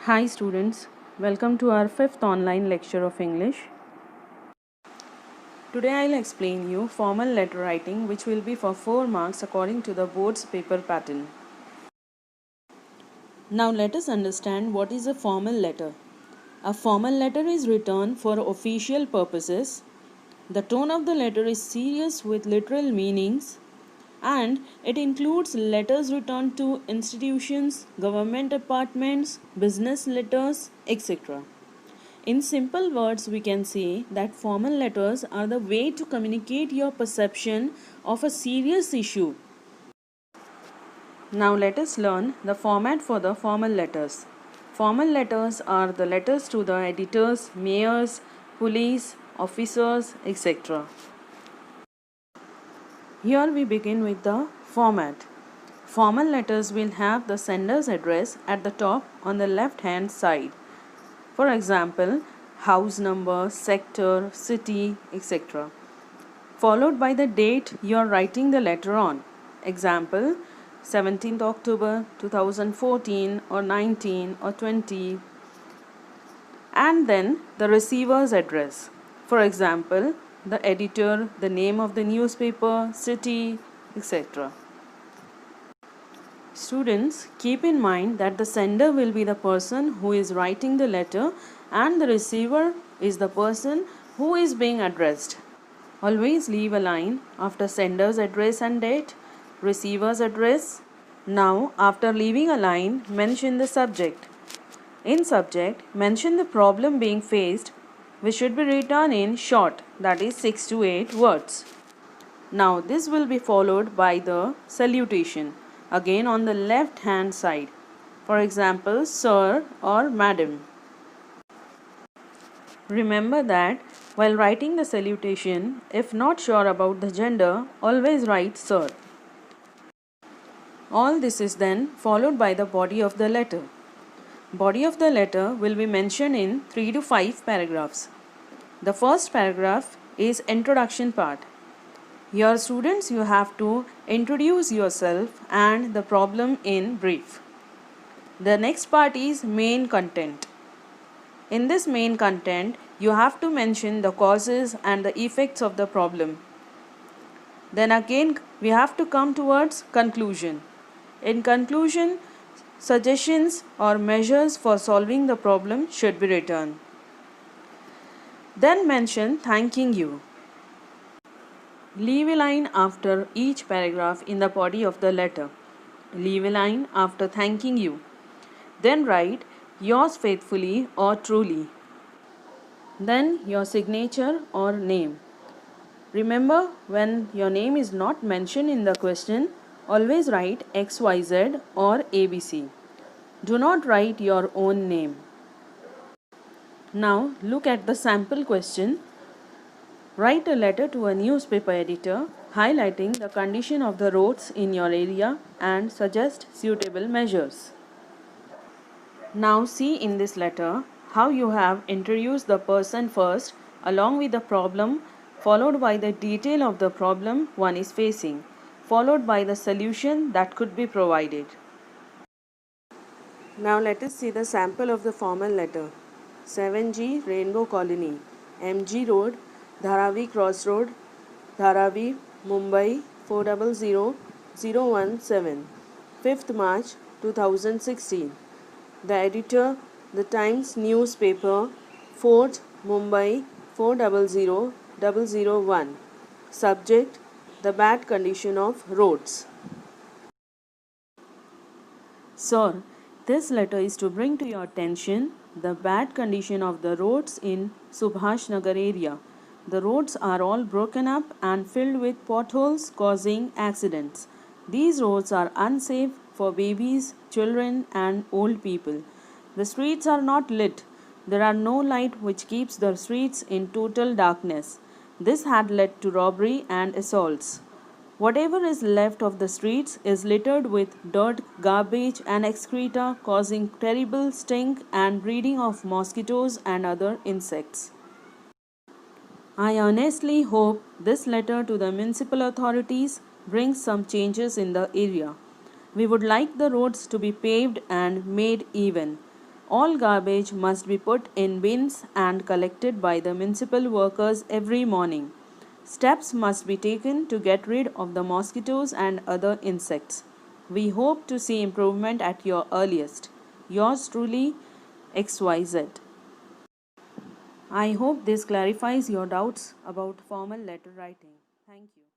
Hi students, welcome to our 5th online lecture of English. Today I'll explain you formal letter writing which will be for 4 marks according to the board's paper pattern. Now let us understand what is a formal letter. A formal letter is written for official purposes. The tone of the letter is serious with literal meanings and it includes letters written to institutions, government departments, business letters, etc. In simple words, we can say that formal letters are the way to communicate your perception of a serious issue. Now let us learn the format for the formal letters. Formal letters are the letters to the editors, mayors, police, officers, etc. Here we begin with the format. Formal letters will have the sender's address at the top on the left hand side. For example, house number, sector, city, etc. Followed by the date you are writing the letter on. Example, 17th October 2014 or 19 or 20. And then the receiver's address. For example, the editor, the name of the newspaper, city, etc. Students, keep in mind that the sender will be the person who is writing the letter and the receiver is the person who is being addressed. Always leave a line after sender's address and date, receiver's address. Now, after leaving a line, mention the subject. In subject, mention the problem being faced, which should be written in short, that is 6 to 8 words. Now, this will be followed by the salutation, again on the left hand side. For example, sir or madam. Remember that while writing the salutation, if not sure about the gender, always write sir. All this is then followed by the body of the letter. Body of the letter will be mentioned in 3 to 5 paragraphs. The first paragraph is introduction part. Here students, you have to introduce yourself and the problem in brief. The next part is main content. In this main content, you have to mention the causes and the effects of the problem. Then again, we have to come towards conclusion. In conclusion, suggestions or measures for solving the problem should be written. Then mention thanking you. Leave a line after each paragraph in the body of the letter. Leave a line after thanking you. Then write yours faithfully or truly. Then your signature or name. Remember, when your name is not mentioned in the question, always write XYZ or ABC. Do not write your own name. Now look at the sample question. Write a letter to a newspaper editor highlighting the condition of the roads in your area and suggest suitable measures. Now see in this letter how you have introduced the person first along with the problem, followed by the detail of the problem one is facing, followed by the solution that could be provided. Now let us see the sample of the formal letter. 7G Rainbow Colony, MG Road, Dharavi Crossroad, Dharavi, Mumbai 400017, 5th March 2016. The editor, The Times newspaper, Fort, Mumbai 400001. Subject, the bad condition of roads. Sir, this letter is to bring to your attention the bad condition of the roads in Subhash Nagar area. The roads are all broken up and filled with potholes causing accidents. These roads are unsafe for babies, children and old people. The streets are not lit. There are no light which keeps the streets in total darkness. This had led to robbery and assaults. Whatever is left of the streets is littered with dirt, garbage and excreta, causing terrible stink and breeding of mosquitoes and other insects. I earnestly hope this letter to the municipal authorities brings some changes in the area. We would like the roads to be paved and made even. All garbage must be put in bins and collected by the municipal workers every morning. Steps must be taken to get rid of the mosquitoes and other insects. We hope to see improvement at your earliest. Yours truly, XYZ. I hope this clarifies your doubts about formal letter writing. Thank you.